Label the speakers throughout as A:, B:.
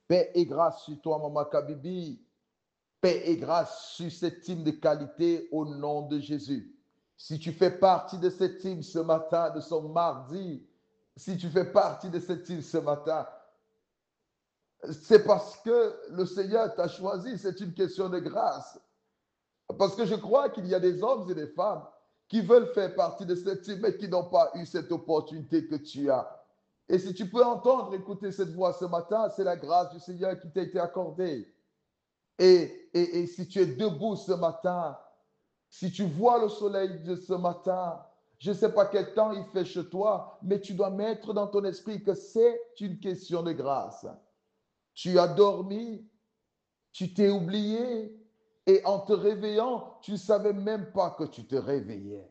A: Paix et grâce sur toi, Maman Kabibi. Paix et grâce sur cette team de qualité au nom de Jésus. Si tu fais partie de cette team ce matin, de ce mardi, si tu fais partie de cette team ce matin, c'est parce que le Seigneur t'a choisi. C'est une question de grâce. Parce que je crois qu'il y a des hommes et des femmes qui veulent faire partie de cette team, mais qui n'ont pas eu cette opportunité que tu as. Et si tu peux entendre, écouter cette voix ce matin, c'est la grâce du Seigneur qui t'a été accordée. Et si tu es debout ce matin, si tu vois le soleil de ce matin, je ne sais pas quel temps il fait chez toi, mais tu dois mettre dans ton esprit que c'est une question de grâce. Tu as dormi, tu t'es oublié, et en te réveillant, tu ne savais même pas que tu te réveillais.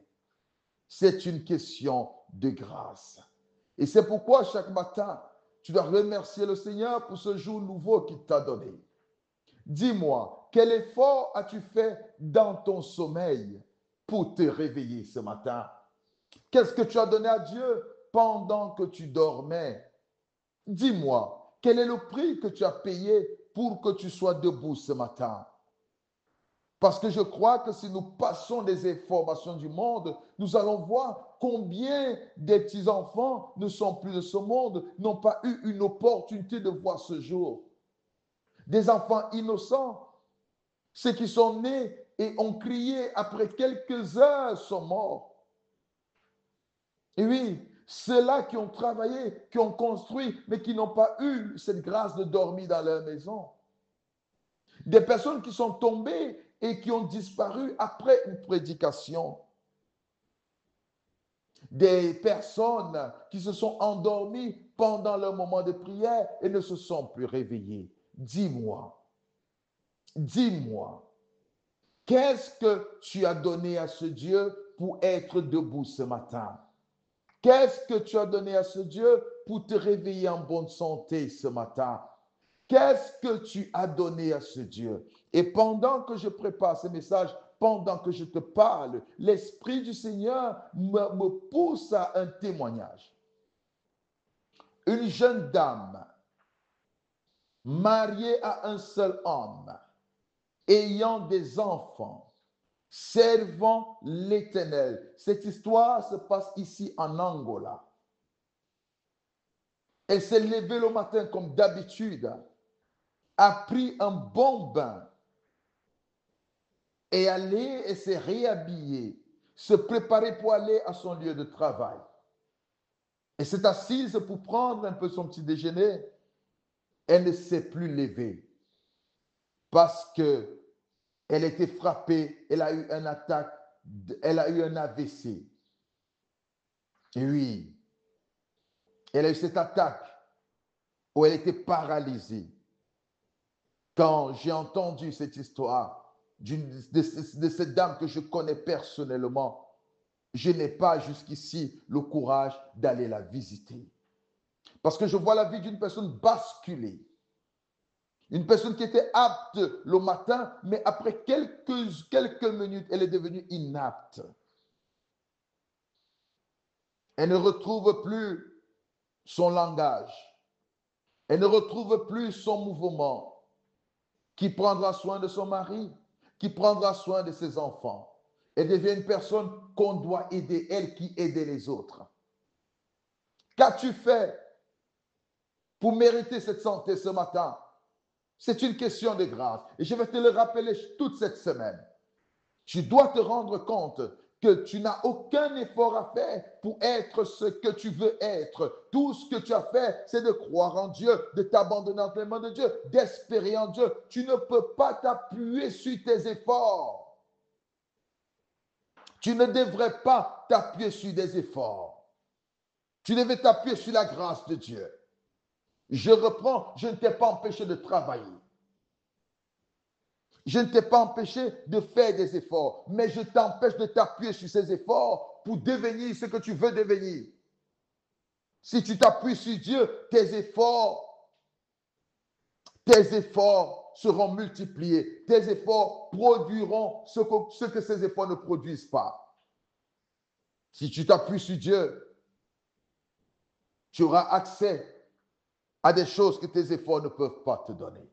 A: C'est une question de grâce. Et c'est pourquoi chaque matin, tu dois remercier le Seigneur pour ce jour nouveau qu'il t'a donné. Dis-moi, quel effort as-tu fait dans ton sommeil pour te réveiller ce matin? Qu'est-ce que tu as donné à Dieu pendant que tu dormais? Dis-moi, quel est le prix que tu as payé pour que tu sois debout ce matin? Parce que je crois que si nous passons des informations du monde, nous allons voir combien des petits-enfants ne sont plus de ce monde, n'ont pas eu une opportunité de voir ce jour. Des enfants innocents, ceux qui sont nés et ont crié après quelques heures sont morts. Et oui, ceux-là qui ont travaillé, qui ont construit, mais qui n'ont pas eu cette grâce de dormir dans leur maison. Des personnes qui sont tombées et qui ont disparu après une prédication. Des personnes qui se sont endormies pendant leur moment de prière et ne se sont plus réveillées. Dis-moi, qu'est-ce que tu as donné à ce Dieu pour être debout ce matin? Qu'est-ce que tu as donné à ce Dieu pour te réveiller en bonne santé ce matin? Qu'est-ce que tu as donné à ce Dieu? Et pendant que je prépare ce message, pendant que je te parle, l'Esprit du Seigneur me pousse à un témoignage. Une jeune dame mariée à un seul homme, ayant des enfants, servant l'Éternel. Cette histoire se passe ici en Angola. Elle s'est levée le matin comme d'habitude, a pris un bon bain et allée et s'est réhabillée, se préparer pour aller à son lieu de travail. Et s'est assise pour prendre un peu son petit déjeuner. Elle ne s'est plus levée parce que elle était frappée, elle a eu un attaque, elle a eu un AVC. Et oui, elle a eu cette attaque où elle était paralysée. Quand j'ai entendu cette histoire de cette dame que je connais personnellement, je n'ai pas jusqu'ici le courage d'aller la visiter. Parce que je vois la vie d'une personne basculer. Une personne qui était apte le matin, mais après quelques minutes, elle est devenue inapte. Elle ne retrouve plus son langage. Elle ne retrouve plus son mouvement. Qui prendra soin de son mari? Qui prendra soin de ses enfants? Elle devient une personne qu'on doit aider, elle qui aidait les autres. Qu'as-tu fait pour mériter cette santé ce matin? C'est une question de grâce. Et je vais te le rappeler toute cette semaine. Tu dois te rendre compte que tu n'as aucun effort à faire pour être ce que tu veux être. Tout ce que tu as fait, c'est de croire en Dieu, de t'abandonner entre les mains de Dieu, d'espérer en Dieu. Tu ne peux pas t'appuyer sur tes efforts. Tu ne devrais pas t'appuyer sur des efforts. Tu devais t'appuyer sur la grâce de Dieu. Je reprends, je ne t'ai pas empêché de travailler. Je ne t'ai pas empêché de faire des efforts, mais je t'empêche de t'appuyer sur ces efforts pour devenir ce que tu veux devenir. Si tu t'appuies sur Dieu, tes efforts seront multipliés. Tes efforts produiront ce que ces efforts ne produisent pas. Si tu t'appuies sur Dieu, tu auras accès à des choses que tes efforts ne peuvent pas te donner.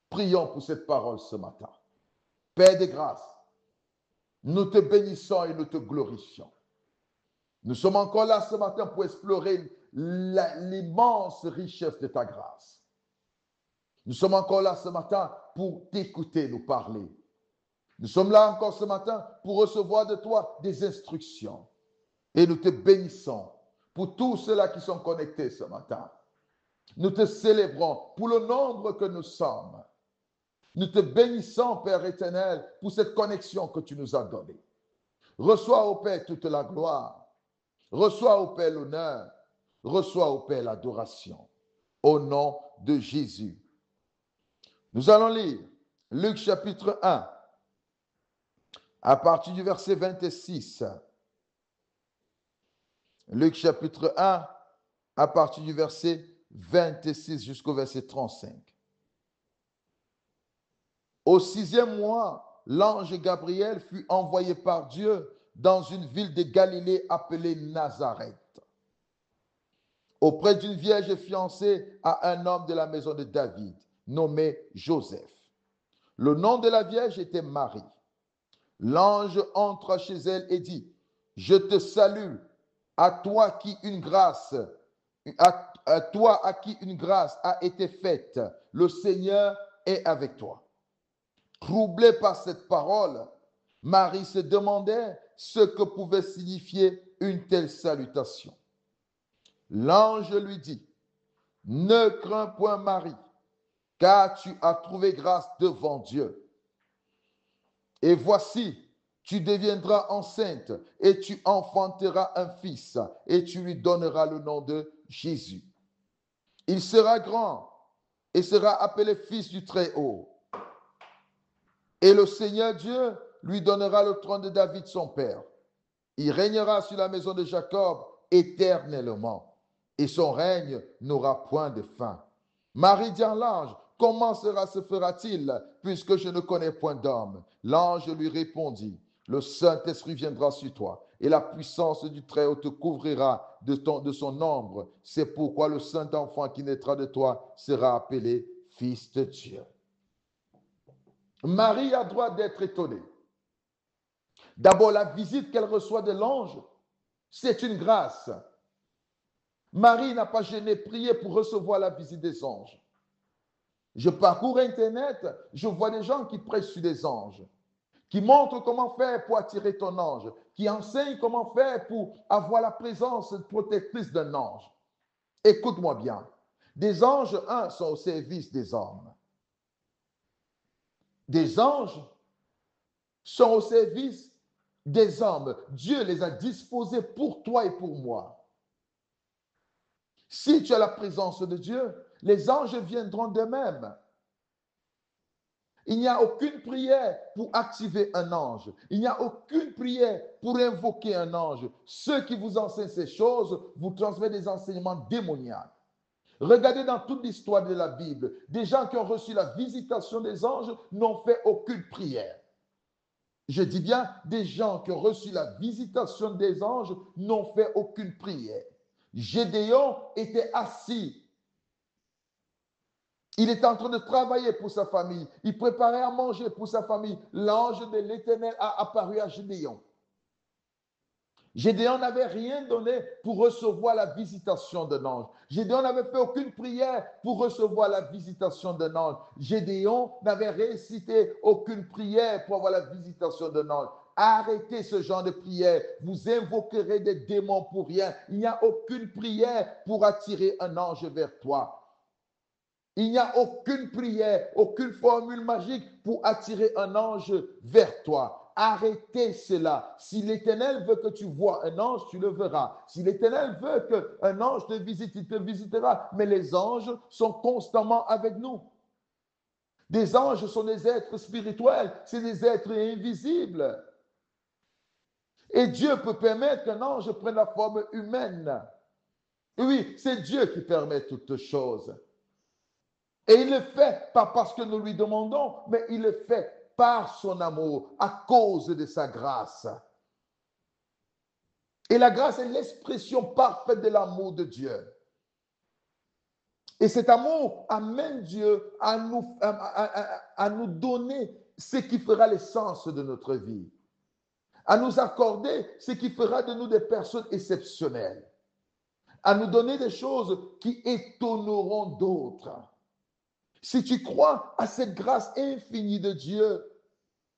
A: Prions pour cette parole ce matin. Père des grâces, nous te bénissons et nous te glorifions. Nous sommes encore là ce matin pour explorer l'immense richesse de ta grâce. Nous sommes encore là ce matin pour t'écouter nous parler. Nous sommes là encore ce matin pour recevoir de toi des instructions. Et nous te bénissons pour tous ceux-là qui sont connectés ce matin. Nous te célébrons pour le nombre que nous sommes. Nous te bénissons, Père éternel, pour cette connexion que tu nous as donnée. Reçois, ô Père, toute la gloire. Reçois, ô Père, l'honneur. Reçois, ô Père, l'adoration. Au nom de Jésus. Nous allons lire Luc chapitre 1, à partir du verset 26. Luc chapitre 1, à partir du verset 26 jusqu'au verset 35. Au 6e mois, l'ange Gabriel fut envoyé par Dieu dans une ville de Galilée appelée Nazareth, auprès d'une vierge fiancée à un homme de la maison de David, nommé Joseph. Le nom de la vierge était Marie. L'ange entra chez elle et dit, « Je te salue, à toi qui une grâce a été faite. Le Seigneur est avec toi. » Troublée par cette parole, Marie se demandait ce que pouvait signifier une telle salutation. L'ange lui dit, « Ne crains point Marie, car tu as trouvé grâce devant Dieu. Et voici, tu deviendras enceinte et tu enfanteras un fils et tu lui donneras le nom de Jésus. Il sera grand et sera appelé fils du Très-Haut. Et le Seigneur Dieu lui donnera le trône de David son père. Il régnera sur la maison de Jacob éternellement et son règne n'aura point de fin. » Marie dit à l'ange, « Comment cela se fera-t-il puisque je ne connais point d'homme ?» L'ange lui répondit, « Le Saint-Esprit viendra sur toi et la puissance du Très-Haut te couvrira de son ombre. C'est pourquoi le saint enfant qui naîtra de toi sera appelé Fils de Dieu. » Marie a droit d'être étonnée. D'abord, la visite qu'elle reçoit de l'ange, c'est une grâce. Marie n'a pas gêné prier pour recevoir la visite des anges. Je parcours Internet, je vois des gens qui prêchent sur des anges, qui montrent comment faire pour attirer ton ange, qui enseignent comment faire pour avoir la présence protectrice d'un ange. Écoute-moi bien. Des anges, sont au service des hommes. Des anges sont au service des hommes. Dieu les a disposés pour toi et pour moi. Si tu as la présence de Dieu, les anges viendront d'eux-mêmes. Il n'y a aucune prière pour activer un ange. Il n'y a aucune prière pour invoquer un ange. Ceux qui vous enseignent ces choses vous transmettent des enseignements démoniaques. Regardez dans toute l'histoire de la Bible, des gens qui ont reçu la visitation des anges n'ont fait aucune prière. Je dis bien, des gens qui ont reçu la visitation des anges n'ont fait aucune prière. Gédéon était assis. Il était en train de travailler pour sa famille. Il préparait à manger pour sa famille. L'ange de l'Éternel a apparu à Gédéon. Gédéon n'avait rien donné pour recevoir la visitation d'un ange. Gédéon n'avait fait aucune prière pour recevoir la visitation d'un ange. Gédéon n'avait récité aucune prière pour avoir la visitation d'un ange. Arrêtez ce genre de prière. Vous invoquerez des démons pour rien. Il n'y a aucune prière pour attirer un ange vers toi. Il n'y a aucune prière, aucune formule magique pour attirer un ange vers toi. Arrêtez cela. Si l'Éternel veut que tu vois un ange, tu le verras. Si l'Éternel veut qu'un ange te visite, il te visitera. Mais les anges sont constamment avec nous. Des anges sont des êtres spirituels, c'est des êtres invisibles. Et Dieu peut permettre qu'un ange prenne la forme humaine. Oui, c'est Dieu qui permet toutes choses. Et il le fait pas parce que nous lui demandons, mais il le fait par son amour, à cause de sa grâce. Et la grâce est l'expression parfaite de l'amour de Dieu. Et cet amour amène Dieu à nous donner ce qui fera l'essence de notre vie, à nous accorder ce qui fera de nous des personnes exceptionnelles, à nous donner des choses qui étonneront d'autres. Si tu crois à cette grâce infinie de Dieu,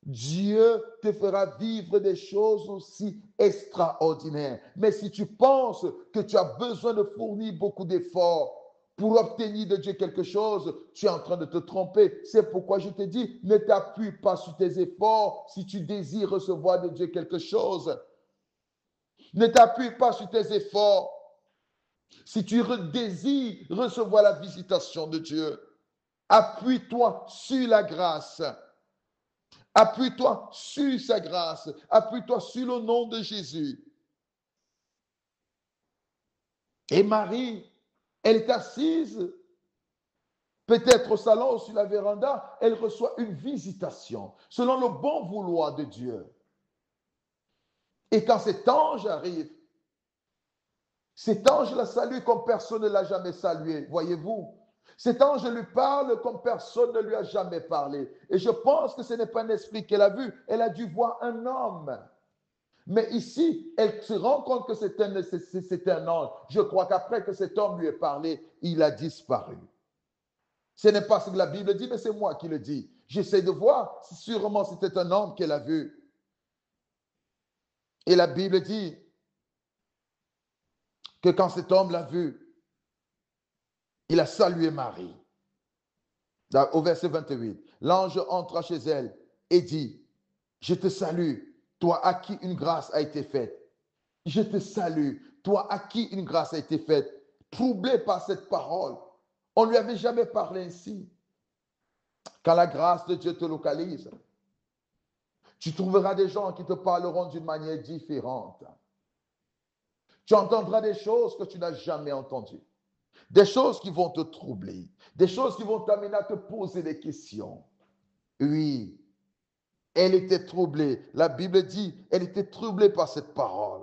A: Dieu te fera vivre des choses aussi extraordinaires. Mais si tu penses que tu as besoin de fournir beaucoup d'efforts pour obtenir de Dieu quelque chose, tu es en train de te tromper. C'est pourquoi je te dis, ne t'appuie pas sur tes efforts si tu désires recevoir de Dieu quelque chose. Ne t'appuie pas sur tes efforts si tu désires recevoir la visitation de Dieu. Appuie-toi sur la grâce. Appuie-toi sur sa grâce. Appuie-toi sur le nom de Jésus. Et Marie, elle est assise, peut-être au salon ou sur la véranda, elle reçoit une visitation, selon le bon vouloir de Dieu. Et quand cet ange arrive, cet ange la salue comme personne ne l'a jamais salué, voyez-vous. Cet ange lui parle comme personne ne lui a jamais parlé. Et je pense que ce n'est pas un esprit qu'elle a vu, elle a dû voir un homme. Mais ici, elle se rend compte que c'est un ange. Je crois qu'après que cet homme lui ait parlé, il a disparu. Ce n'est pas ce que la Bible dit, mais c'est moi qui le dis. J'essaie de voir si sûrement c'était un homme qu'elle a vu. Et la Bible dit que quand cet homme l'a vu, il a salué Marie. Au verset 28, l'ange entra chez elle et dit, je te salue, toi à qui une grâce a été faite. Je te salue, toi à qui une grâce a été faite. Troublé par cette parole, on ne lui avait jamais parlé ainsi. Quand la grâce de Dieu te localise, tu trouveras des gens qui te parleront d'une manière différente. Tu entendras des choses que tu n'as jamais entendues. Des choses qui vont te troubler. Des choses qui vont t'amener à te poser des questions. Oui, elle était troublée. La Bible dit, elle était troublée par cette parole.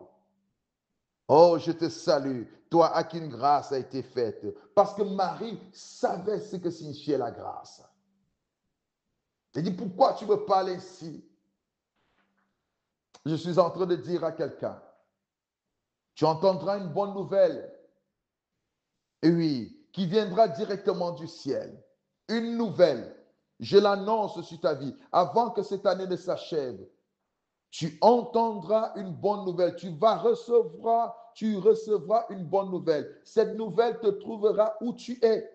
A: Oh, je te salue, toi à qui une grâce a été faite. Parce que Marie savait ce que signifiait la grâce. Elle dit, pourquoi tu me parles ainsi? Je suis en train de dire à quelqu'un, tu entendras une bonne nouvelle. Et oui, qui viendra directement du ciel. Une nouvelle. Je l'annonce sur ta vie. Avant que cette année ne s'achève, tu entendras une bonne nouvelle. Tu recevras une bonne nouvelle. Cette nouvelle te trouvera où tu es.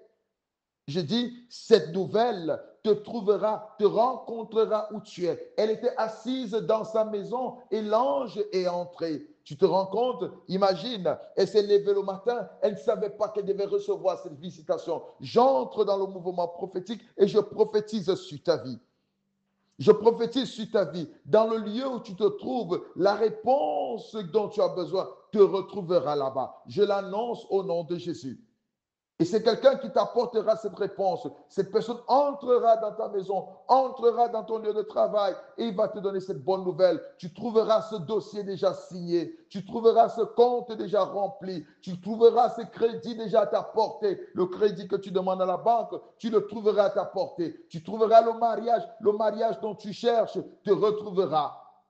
A: Je dis, cette nouvelle te rencontrera où tu es. Elle était assise dans sa maison et l'ange est entré. Tu te rends compte? Imagine, elle s'est levée le matin, elle ne savait pas qu'elle devait recevoir cette visitation. J'entre dans le mouvement prophétique et je prophétise sur ta vie. Je prophétise sur ta vie. Dans le lieu où tu te trouves, la réponse dont tu as besoin te retrouvera là-bas. Je l'annonce au nom de Jésus. Et c'est quelqu'un qui t'apportera cette réponse. Cette personne entrera dans ta maison, entrera dans ton lieu de travail et il va te donner cette bonne nouvelle. Tu trouveras ce dossier déjà signé. Tu trouveras ce compte déjà rempli. Tu trouveras ce crédit déjà à ta portée. Le crédit que tu demandes à la banque, tu le trouveras à ta portée. Tu trouveras le mariage dont tu cherches te retrouvera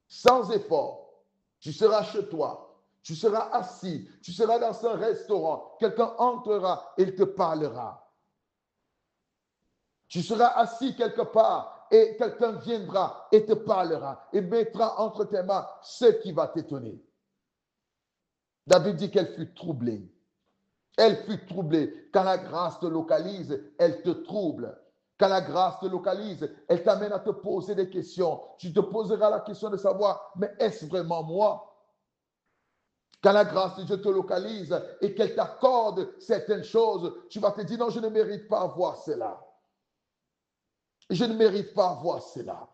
A: sans effort. Tu seras chez toi. Tu seras assis, tu seras dans un restaurant, quelqu'un entrera et il te parlera. Tu seras assis quelque part et quelqu'un viendra et te parlera et mettra entre tes mains ce qui va t'étonner. David dit qu'elle fut troublée. Elle fut troublée. Quand la grâce te localise, elle te trouble. Quand la grâce te localise, elle t'amène à te poser des questions. Tu te poseras la question de savoir, mais est-ce vraiment moi? Quand la grâce de Dieu te localise et qu'elle t'accorde certaines choses, tu vas te dire, non, je ne mérite pas à voir cela. Je ne mérite pas à voir cela.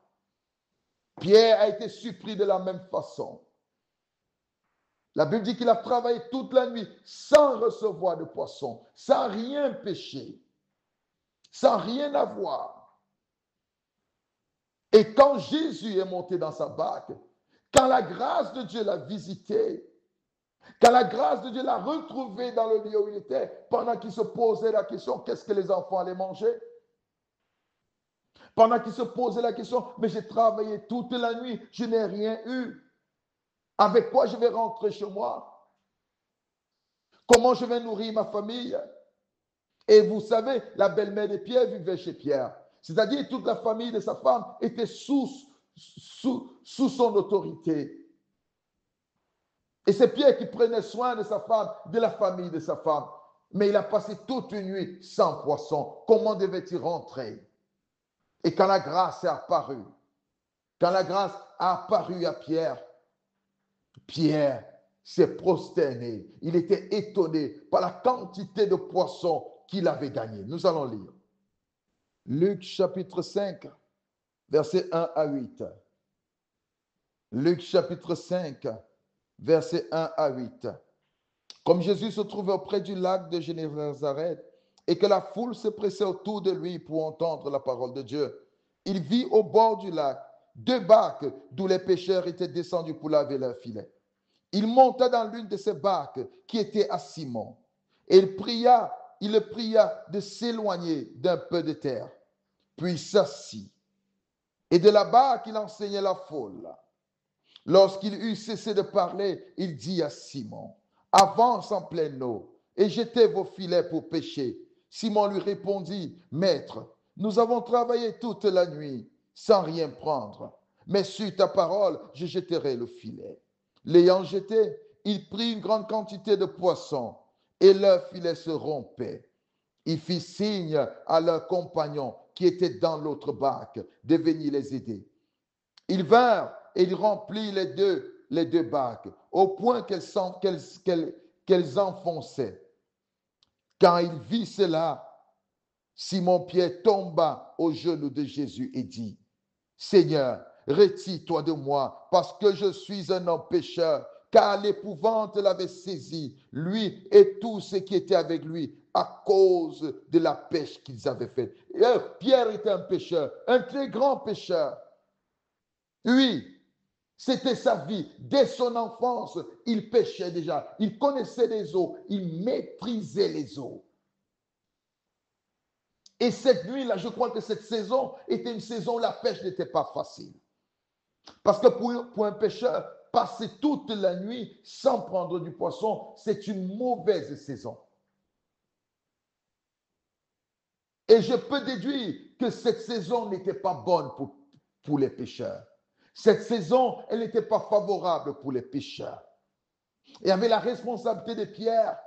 A: Pierre a été surpris de la même façon. La Bible dit qu'il a travaillé toute la nuit sans recevoir de poisson, sans rien pêcher, sans rien avoir. Et quand Jésus est monté dans sa barque, quand la grâce de Dieu l'a visité, Quand la grâce de Dieu l'a retrouvé dans le lieu où il était, pendant qu'il se posait la question, qu'est-ce que les enfants allaient manger? Pendant qu'il se posait la question, mais j'ai travaillé toute la nuit, je n'ai rien eu. Avec quoi je vais rentrer chez moi? Comment je vais nourrir ma famille? Et vous savez, la belle-mère de Pierre vivait chez Pierre. C'est-à-dire toute la famille de sa femme était sous son autorité. Et c'est Pierre qui prenait soin de sa femme, de la famille de sa femme. Mais il a passé toute une nuit sans poisson. Comment devait-il rentrer? Et quand la grâce est apparue, quand la grâce a apparu à Pierre, Pierre s'est prosterné. Il était étonné par la quantité de poissons qu'il avait gagné. Nous allons lire. Luc chapitre 5, versets 1 à 8. Luc chapitre 5, versets 1 à 8. Comme Jésus se trouvait auprès du lac de Génézareth et que la foule se pressait autour de lui pour entendre la parole de Dieu, il vit au bord du lac 2 barques d'où les pêcheurs étaient descendus pour laver leurs filets. Il monta dans l'une de ces barques qui était à Simon et il le pria de s'éloigner d'un peu de terre. Puis il s'assit et de la barque il enseignait la foule. Lorsqu'il eut cessé de parler, il dit à Simon, « Avance en pleine eau et jetez vos filets pour pêcher. » Simon lui répondit, « Maître, nous avons travaillé toute la nuit sans rien prendre, mais sur ta parole, je jetterai le filet. » L'ayant jeté, il prit une grande quantité de poissons et leur filet se rompait. Il fit signe à leurs compagnons qui étaient dans l'autre barque de venir les aider. Ils vinrent et il remplit les deux barques, au point qu'elles enfonçaient. Quand il vit cela, Simon-Pierre tomba aux genoux de Jésus et dit, « Seigneur, retire-toi de moi, parce que je suis un homme pécheur. » Car l'épouvante l'avait saisi, lui et tous ceux qui étaient avec lui, à cause de la pêche qu'ils avaient faite. Pierre était un pécheur, un très grand pécheur. Oui, c'était sa vie. Dès son enfance, il pêchait déjà. Il connaissait les eaux. Il maîtrisait les eaux. Et cette nuit-là, je crois que cette saison était une saison où la pêche n'était pas facile. Parce que pour un pêcheur, passer toute la nuit sans prendre du poisson, c'est une mauvaise saison. Et je peux déduire que cette saison n'était pas bonne pour les pêcheurs. Cette saison, elle n'était pas favorable pour les pêcheurs. Et avec la responsabilité de Pierre,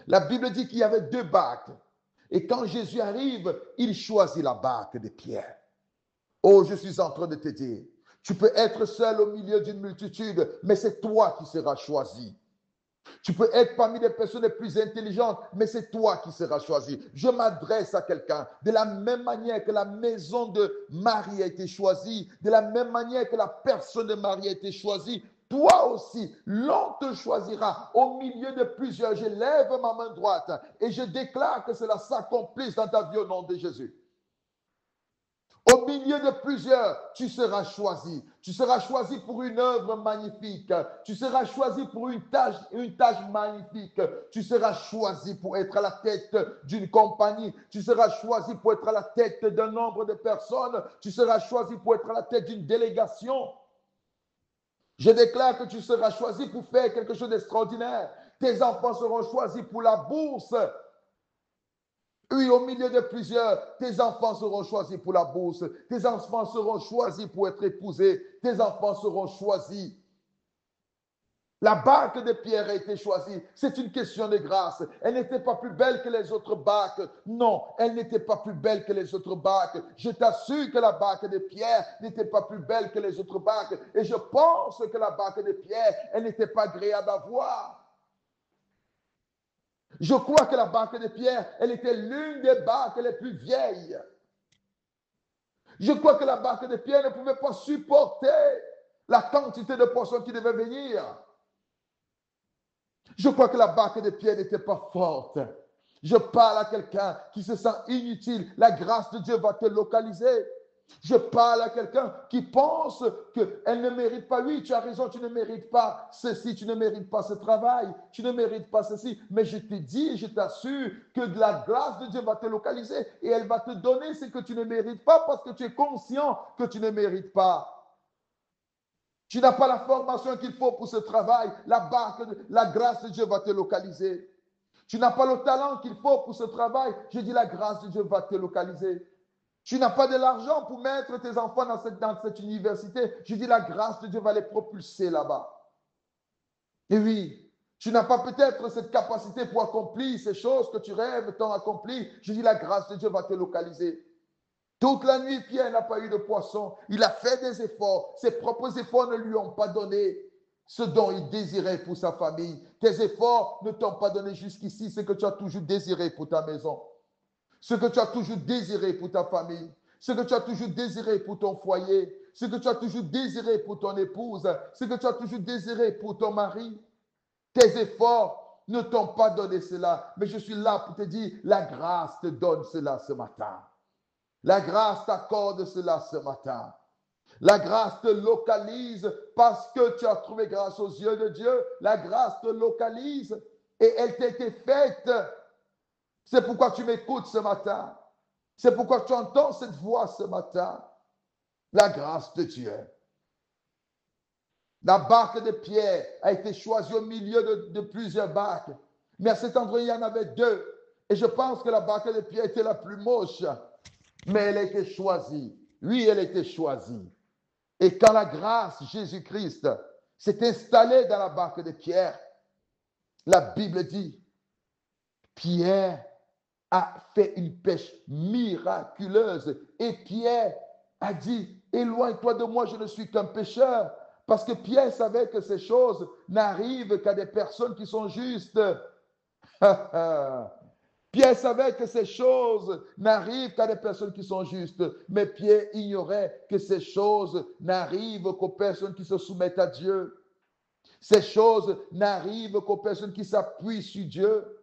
A: la Bible dit qu'il y avait 2 barques. Et quand Jésus arrive, il choisit la barque de Pierre. Oh, je suis en train de te dire, tu peux être seul au milieu d'une multitude, mais c'est toi qui seras choisi. Tu peux être parmi les personnes les plus intelligentes, mais c'est toi qui seras choisi. Je m'adresse à quelqu'un. De la même manière que la maison de Marie a été choisie, de la même manière que la personne de Marie a été choisie, toi aussi, l'on te choisira au milieu de plusieurs. Je lève ma main droite et je déclare que cela s'accomplisse dans ta vie au nom de Jésus. Au milieu de plusieurs, tu seras choisi. Tu seras choisi pour une œuvre magnifique. Tu seras choisi pour une tâche magnifique. Tu seras choisi pour être à la tête d'une compagnie. Tu seras choisi pour être à la tête d'un nombre de personnes. Tu seras choisi pour être à la tête d'une délégation. Je déclare que tu seras choisi pour faire quelque chose d'extraordinaire. Tes enfants seront choisis pour la bourse. Oui, au milieu de plusieurs, tes enfants seront choisis pour la bourse. Tes enfants seront choisis pour être épousés. Tes enfants seront choisis. La barque de Pierre a été choisie. C'est une question de grâce. Elle n'était pas plus belle que les autres barques. Non, elle n'était pas plus belle que les autres barques. Je t'assure que la barque de Pierre n'était pas plus belle que les autres barques. Et je pense que la barque de Pierre, elle n'était pas agréable à voir. Je crois que la barque de Pierre, elle était l'une des barques les plus vieilles. Je crois que la barque de Pierre ne pouvait pas supporter la quantité de poissons qui devaient venir. Je crois que la barque de Pierre n'était pas forte. Je parle à quelqu'un qui se sent inutile. La grâce de Dieu va te localiser. Je parle à quelqu'un qui pense qu'elle ne mérite pas. Oui, tu as raison, tu ne mérites pas ceci, tu ne mérites pas ce travail, tu ne mérites pas ceci. Mais je te dis, je t'assure que de la grâce de Dieu va te localiser et elle va te donner ce que tu ne mérites pas parce que tu es conscient que tu ne mérites pas. Tu n'as pas la formation qu'il faut pour ce travail. La grâce de Dieu va te localiser. Tu n'as pas le talent qu'il faut pour ce travail. Je dis la grâce de Dieu va te localiser. Tu n'as pas de l'argent pour mettre tes enfants dans cette université. Je dis la grâce de Dieu va les propulser là-bas. Et oui, tu n'as pas peut-être cette capacité pour accomplir ces choses que tu rêves tant accomplir. Je dis la grâce de Dieu va te localiser. Toute la nuit, Pierre n'a pas eu de poisson. Il a fait des efforts. Ses propres efforts ne lui ont pas donné ce dont il désirait pour sa famille. Tes efforts ne t'ont pas donné jusqu'ici ce que tu as toujours désiré pour ta maison, ce que tu as toujours désiré pour ta famille, ce que tu as toujours désiré pour ton foyer, ce que tu as toujours désiré pour ton épouse, ce que tu as toujours désiré pour ton mari. Tes efforts ne t'ont pas donné cela, mais je suis là pour te dire, la grâce te donne cela ce matin. La grâce t'accorde cela ce matin. La grâce te localise parce que tu as trouvé grâce aux yeux de Dieu. La grâce te localise et elle t'a été faite. C'est pourquoi tu m'écoutes ce matin. C'est pourquoi tu entends cette voix ce matin. La grâce de Dieu. La barque de Pierre a été choisie au milieu de plusieurs barques. Mais à cet endroit, il y en avait deux. Et je pense que la barque de Pierre était la plus moche. Mais elle a été choisie. Oui, elle a été choisie. Et quand la grâce, Jésus-Christ, s'est installée dans la barque de Pierre, la Bible dit, Pierre a fait une pêche miraculeuse. Et Pierre a dit, éloigne-toi de moi, je ne suis qu'un pécheur. Parce que Pierre savait que ces choses n'arrivent qu'à des personnes qui sont justes. Pierre savait que ces choses n'arrivent qu'à des personnes qui sont justes, mais Pierre ignorait que ces choses n'arrivent qu'aux personnes qui se soumettent à Dieu. Ces choses n'arrivent qu'aux personnes qui s'appuient sur Dieu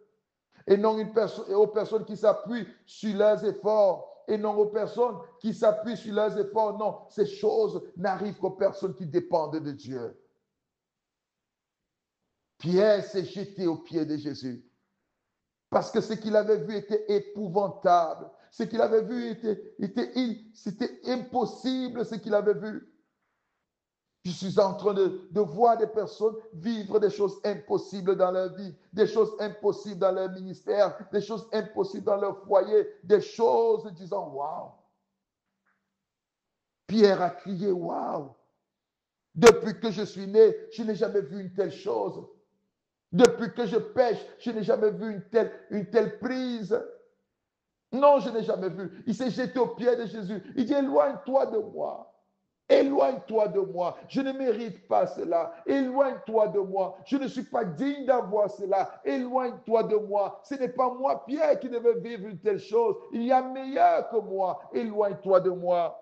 A: et non aux personnes qui s'appuient sur leurs efforts et non aux personnes qui s'appuient sur leurs efforts. Non, ces choses n'arrivent qu'aux personnes qui dépendent de Dieu. Pierre s'est jeté aux pieds de Jésus. Parce que ce qu'il avait vu était épouvantable. Ce qu'il avait vu c'était impossible ce qu'il avait vu. Je suis en train de voir des personnes vivre des choses impossibles dans leur vie, des choses impossibles dans leur ministère, des choses impossibles dans leur foyer, des choses disant waouh. Pierre a crié waouh. Depuis que je suis né, je n'ai jamais vu une telle chose. Depuis que je pêche, je n'ai jamais vu une telle prise. Non, je n'ai jamais vu. Il s'est jeté aux pieds de Jésus. Il dit, éloigne-toi de moi. Éloigne-toi de moi. Je ne mérite pas cela. Éloigne-toi de moi. Je ne suis pas digne d'avoir cela. Éloigne-toi de moi. Ce n'est pas moi, Pierre, qui devais vivre une telle chose. Il y a meilleur que moi. Éloigne-toi de moi.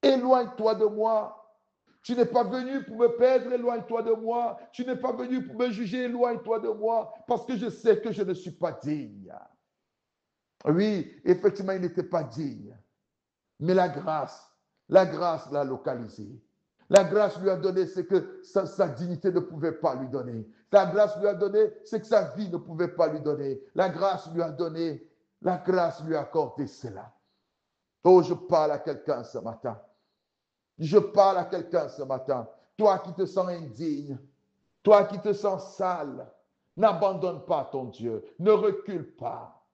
A: Éloigne-toi de moi. Tu n'es pas venu pour me perdre, éloigne-toi de moi. Tu n'es pas venu pour me juger, éloigne-toi de moi, parce que je sais que je ne suis pas digne. Oui, effectivement, il n'était pas digne. Mais la grâce l'a localisé. La grâce lui a donné ce que sa dignité ne pouvait pas lui donner. La grâce lui a donné ce que sa vie ne pouvait pas lui donner. La grâce lui a accordé cela. Oh, je parle à quelqu'un ce matin. Je parle à quelqu'un ce matin. Toi qui te sens indigne, toi qui te sens sale, n'abandonne pas ton Dieu. Ne recule pas.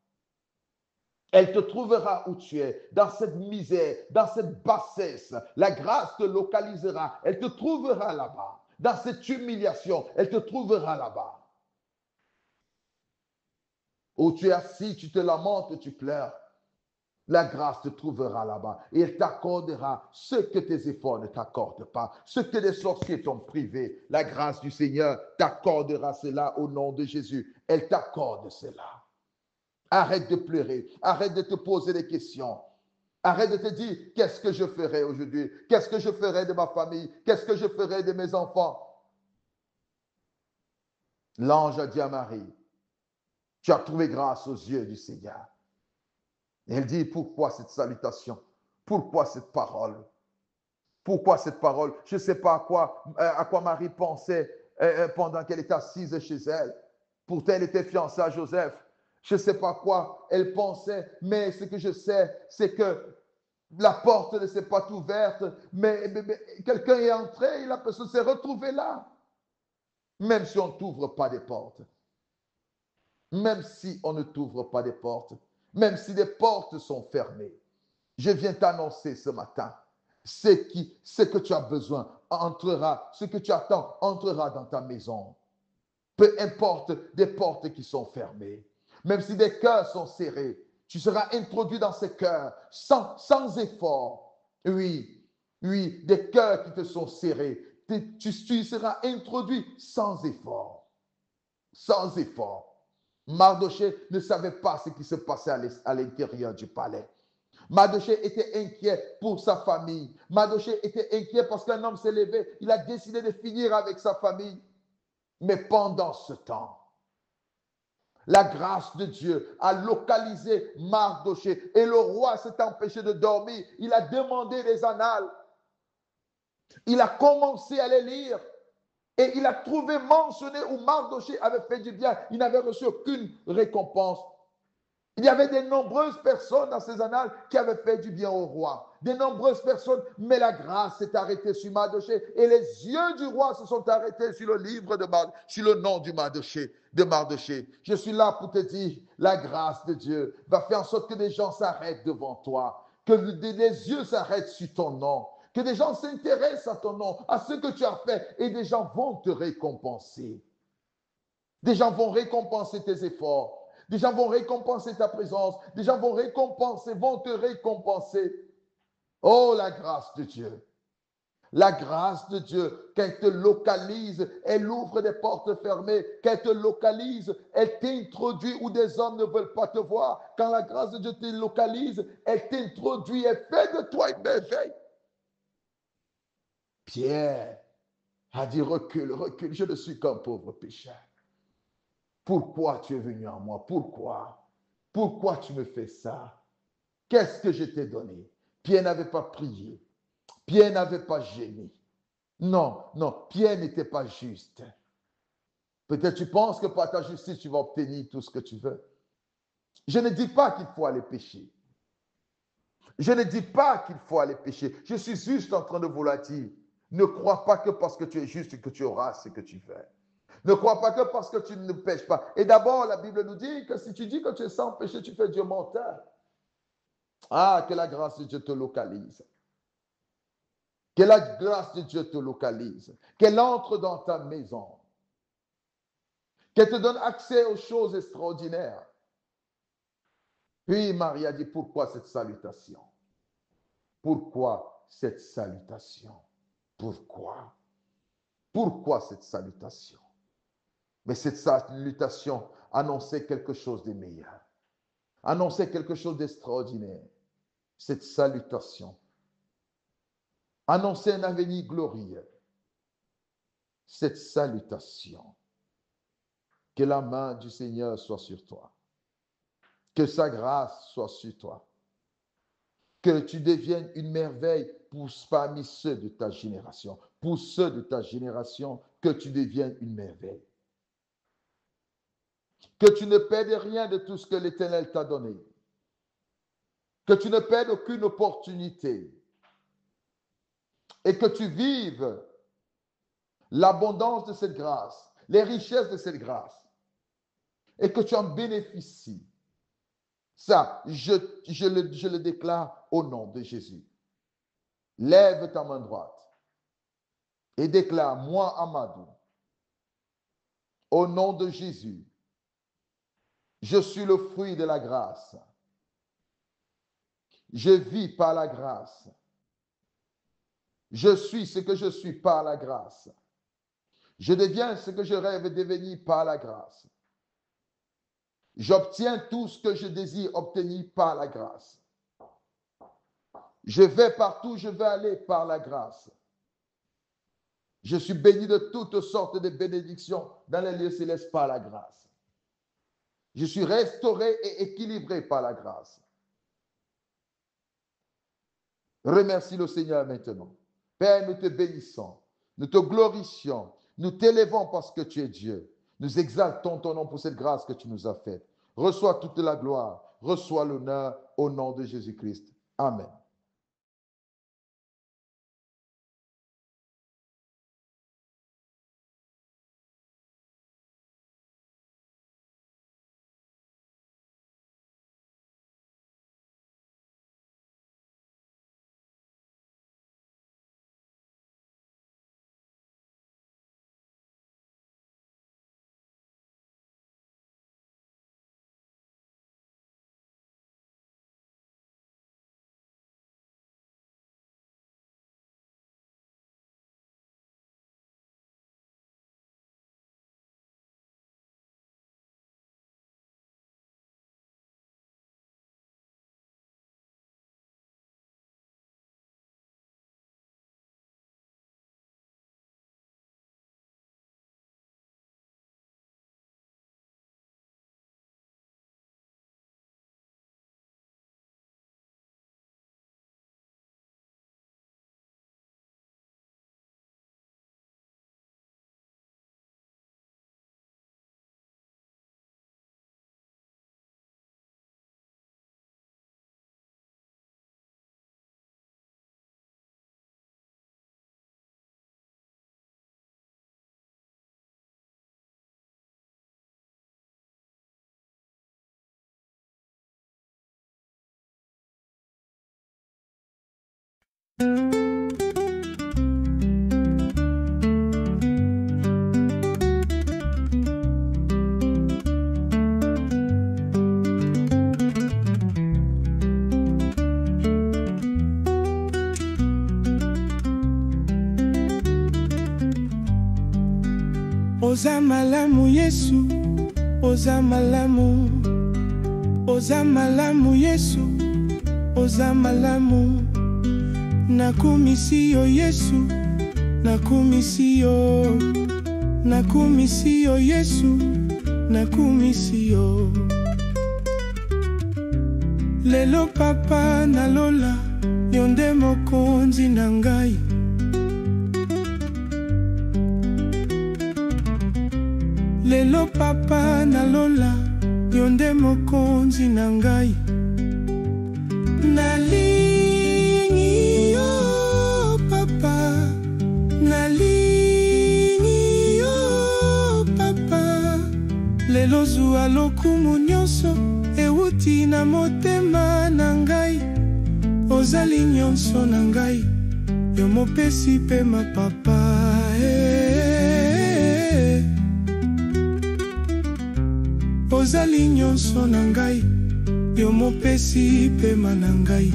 A: Elle te trouvera où tu es, dans cette misère, dans cette bassesse. La grâce te localisera. Elle te trouvera là-bas. Dans cette humiliation, elle te trouvera là-bas. Où tu es assis, tu te lamentes, tu pleures. La grâce te trouvera là-bas et elle t'accordera ce que tes efforts ne t'accordent pas, ce que les sorciers t'ont privé. La grâce du Seigneur t'accordera cela au nom de Jésus. Elle t'accorde cela. Arrête de pleurer, arrête de te poser des questions. Arrête de te dire, qu'est-ce que je ferai aujourd'hui? Qu'est-ce que je ferai de ma famille? Qu'est-ce que je ferai de mes enfants? L'ange a dit à Marie, tu as trouvé grâce aux yeux du Seigneur. Et elle dit, pourquoi cette salutation? Pourquoi cette parole? Pourquoi cette parole? Je ne sais pas à quoi Marie pensait pendant qu'elle était assise chez elle. Pourtant, elle était fiancée à Joseph. Je ne sais pas quoi elle pensait, mais ce que je sais, c'est que la porte ne s'est pas ouverte, mais quelqu'un est entré et la personne s'est retrouvée là. Même si on ne t'ouvre pas des portes, même si on ne t'ouvre pas des portes, même si les portes sont fermées, je viens t'annoncer ce matin, ce que tu as besoin entrera, ce que tu attends entrera dans ta maison. Peu importe des portes qui sont fermées, même si des cœurs sont serrés, tu seras introduit dans ces cœurs sans effort. Oui, oui, des cœurs qui te sont serrés, tu seras introduit sans effort. Sans effort. Mardochée ne savait pas ce qui se passait à l'intérieur du palais. Mardochée était inquiet pour sa famille. Mardochée était inquiet parce qu'un homme s'est levé. Il a décidé de finir avec sa famille. Mais pendant ce temps, la grâce de Dieu a localisé Mardochée et le roi s'est empêché de dormir. Il a demandé les annales. Il a commencé à les lire. Et il a trouvé mentionné où Mardochée avait fait du bien. Il n'avait reçu aucune récompense. Il y avait de nombreuses personnes dans ces annales qui avaient fait du bien au roi. De nombreuses personnes, mais la grâce s'est arrêtée sur Mardochée. Et les yeux du roi se sont arrêtés sur le livre de Mardochée, sur le nom de Mardochée. Je suis là pour te dire, la grâce de Dieu va faire en sorte que des gens s'arrêtent devant toi. Que les yeux s'arrêtent sur ton nom. Que des gens s'intéressent à ton nom, à ce que tu as fait. Et des gens vont te récompenser. Des gens vont récompenser tes efforts. Des gens vont récompenser ta présence. Des gens vont te récompenser. Oh, la grâce de Dieu. La grâce de Dieu, qu'elle te localise, elle ouvre des portes fermées, qu'elle te localise, elle t'introduit où des hommes ne veulent pas te voir. Quand la grâce de Dieu te localise, elle t'introduit, elle fait de toi une merveille. Pierre a dit, recule, recule, je ne suis qu'un pauvre pécheur. Pourquoi tu es venu à moi? Pourquoi? Pourquoi tu me fais ça? Qu'est-ce que je t'ai donné? Pierre n'avait pas prié. Pierre n'avait pas gêné. Non, non, Pierre n'était pas juste. Peut-être tu penses que par ta justice, tu vas obtenir tout ce que tu veux. Je ne dis pas qu'il faut aller pécher. Je ne dis pas qu'il faut aller pécher. Je suis juste en train de vous le dire. Ne crois pas que parce que tu es juste que tu auras ce que tu veux. Ne crois pas que parce que tu ne pêches pas. Et d'abord, la Bible nous dit que si tu dis que tu es sans péché, tu fais Dieu menteur. Ah, que la grâce de Dieu te localise. Que la grâce de Dieu te localise. Qu'elle entre dans ta maison. Qu'elle te donne accès aux choses extraordinaires. Puis Marie a dit, pourquoi cette salutation? Pourquoi cette salutation? Pourquoi? Pourquoi cette salutation? Mais cette salutation annonçait quelque chose de meilleur. Annonçait quelque chose d'extraordinaire. Cette salutation annonçait un avenir glorieux. Cette salutation. Que la main du Seigneur soit sur toi. Que sa grâce soit sur toi. Que tu deviennes une merveille parmi ceux de ta génération. Pour ceux de ta génération, que tu deviennes une merveille. Que tu ne perdes rien de tout ce que l'Éternel t'a donné. Que tu ne perdes aucune opportunité. Et que tu vives l'abondance de cette grâce, les richesses de cette grâce. Et que tu en bénéficies. Ça, je le déclare au nom de Jésus. Lève ta main droite et déclare, moi, Amadou, au nom de Jésus, je suis le fruit de la grâce. Je vis par la grâce. Je suis ce que je suis par la grâce. Je deviens ce que je rêve de devenir par la grâce. J'obtiens tout ce que je désire obtenir par la grâce. Je vais partout, je vais aller par la grâce. Je suis béni de toutes sortes de bénédictions dans les lieux célestes par la grâce. Je suis restauré et équilibré par la grâce. Remercie le Seigneur maintenant. Père, nous te bénissons, nous te glorifions, nous t'élevons parce que tu es Dieu. Nous exaltons ton nom pour cette grâce que tu nous as faite. Reçois toute la gloire, reçois l'honneur au nom de Jésus-Christ. Amen.
B: Oza malamu Yesu, oza malamu, oza malamu Yesu, oza malamu. Nakumisi yo Yesu, nakumisi yo, nakumisi yo Yesu, nakumisi yo. Lelo papa nalola, yonde mokonzi na ngai. Lelo papa nalola, yonde mokonzi na ngai. Nalingi yo papa, nalingi yo papa. Lelo zuwa lokumu nyonso, ewuti na motema na ngai. Ozali nyonso na ngai, yo mopesi pe ma papa. Ozali nyonso na ngai, yo mopesi pema na ngai.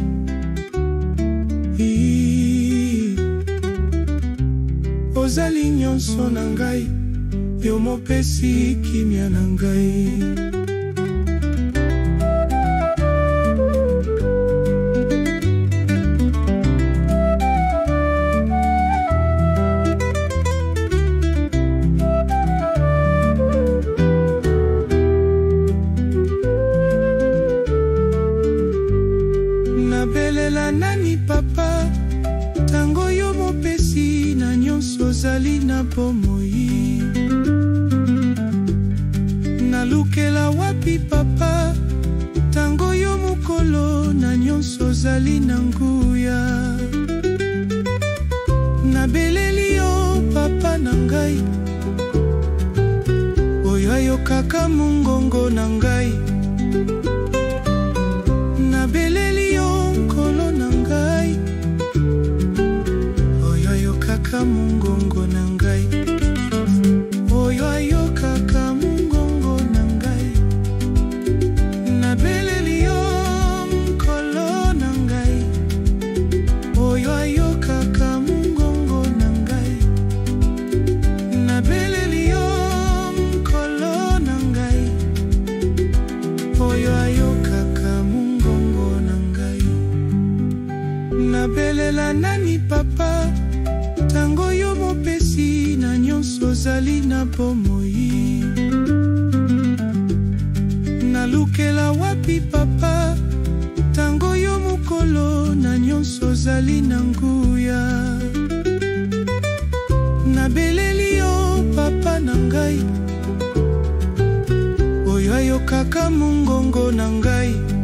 B: Ozali nyonso na ngai, yo mopesi kimia na ngai. Nani papa, tango yo mopesi na nyonso zali na bomoi. Nalukela wapi papa, tango yo mokolo na nyonso zali na nguya. Nabeleli yo papa na ngai, oyo ayokaka mongongo na ngai. Nabeleli yo nkolo na ngai, oyo ayokaka mongongo na ngai. Oyo ayokaka mongongo na ngai. Nabeleli yo nkolo na ngai, oyo ayokaka mongongo na ngai. Nabeleli yo nkolo na ngai, oyo ayokaka mongongo na ngai. Nabelela nani papa, tango yo mopesi na nyonso zali na bomoi. Nalukela wapi papa, tango yo mokolo na nyonso ozali na nguya. Nabeleli yo papa na ngai, oyo ayokaka mongongo na ngai.